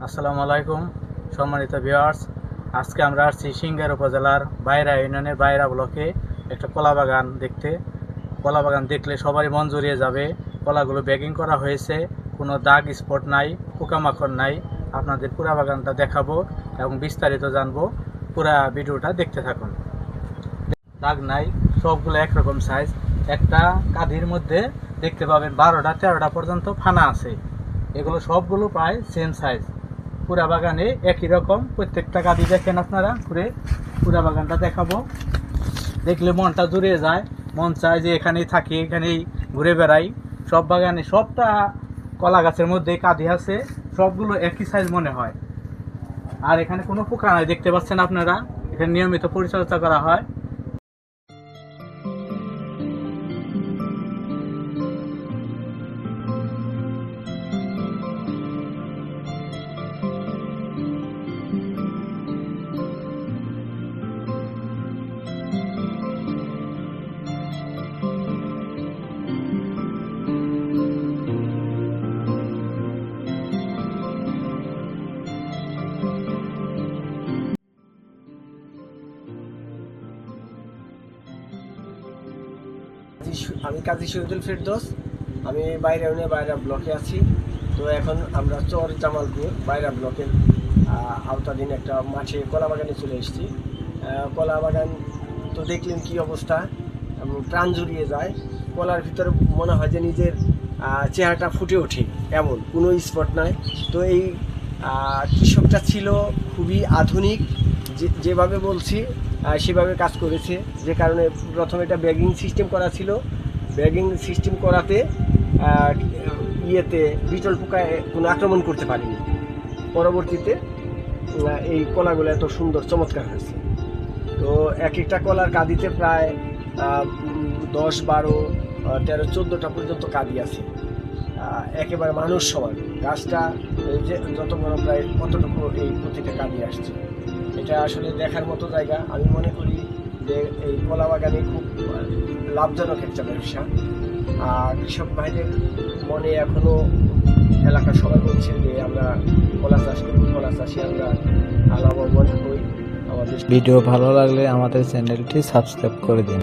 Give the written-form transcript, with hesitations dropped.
আসসালামু আলাইকুম সম্মানিত ভিউয়ার্স। আজকে আমরা আসছি সিংগাইর উপজেলার বাইরা ইউনিয়নের বাইরা ব্লকে একটা কলা বাগান দেখতে। কলা বাগান দেখলে সবারই মন জুড়িয়ে যাবে। কলাগুলো ব্যাগিং করা হয়েছে, কোনো দাগ স্পট নাই, পোকামাকড় নাই। আপনাদের পুরা বাগানটা দেখাবো এবং বিস্তারিত জানবো। পুরা ভিডিওটা দেখতে থাকুন। দাগ নাই, সবগুলো একরকম সাইজ। একটা কাঁধির মধ্যে দেখতে পাবেন 12টা 13টা পর্যন্ত ফানা আছে। এগুলো সবগুলো প্রায় সেম সাইজ। পুরা বাগানে একই রকম প্রত্যেকটা কাঁদি দেখেন আপনারা। পুরা বাগানটা দেখাবো, দেখলে মনটা জুড়িয়ে যায়। মন চায় যে এখানেই থাকি, এখানেই ঘুরে বেড়াই। সব বাগানে সবটা কলা গাছের মধ্যে কাঁদি আছে, সবগুলো একই সাইজ মনে হয়। আর এখানে কোনো পোকা নাই, দেখতে পাচ্ছেন আপনারা। এখানে নিয়মিত পরিচর্যা করা হয়। আমি কাজী শহীদুল ফেরদৌস। আমি বাইরা ব্লকে আছি। তো এখন আমরা চর জামালপুর বাইরা ব্লকের আওতাধীন একটা মাঠে কলা বাগানে চলে এসেছি। কলা বাগান তো দেখলেন কি অবস্থা, প্রাণ জুড়িয়ে যায়। কলার ভিতরে মনে হয় যে নিজের চেহারাটা ফুটে ওঠে, এমন কোনো স্পট নাই। তো এই কৃষকটা ছিল খুবই আধুনিক, যেভাবে বলছি সেভাবে কাজ করেছে। যে কারণে প্রথমে এটা ব্যাগিং সিস্টেম করা ছিল। ব্যাগিং সিস্টেম করাতে বিটল পোকায় কোনো আক্রমণ করতে পারেনি। পরবর্তীতে এই কলাগুলো এত সুন্দর চমৎকার হয়েছে। তো এক একটা কলার কাঁদিতে প্রায় 10, 12, 13, 14টা পর্যন্ত কাঁদি আছে। একেবারে মানুষ সমান গাছটা যে যত বড় প্রায় কতটুকু এই প্রতিটা কাঁদি আসছে। এটা আসলে দেখার মতো জায়গা। আমি মনে করি যে এই কলা বাগানে খুব লাভজনক একটা ব্যবসা। কৃষক ভাইদের মনে এখনও এলাকার সবাই বলছে যে আমরা কলা চাষ করি, কলা চাষে আমরা লাভবান হই। আমাদের ভিডিও ভালো লাগলে আমাদের চ্যানেলটি সাবস্ক্রাইব করে দিন।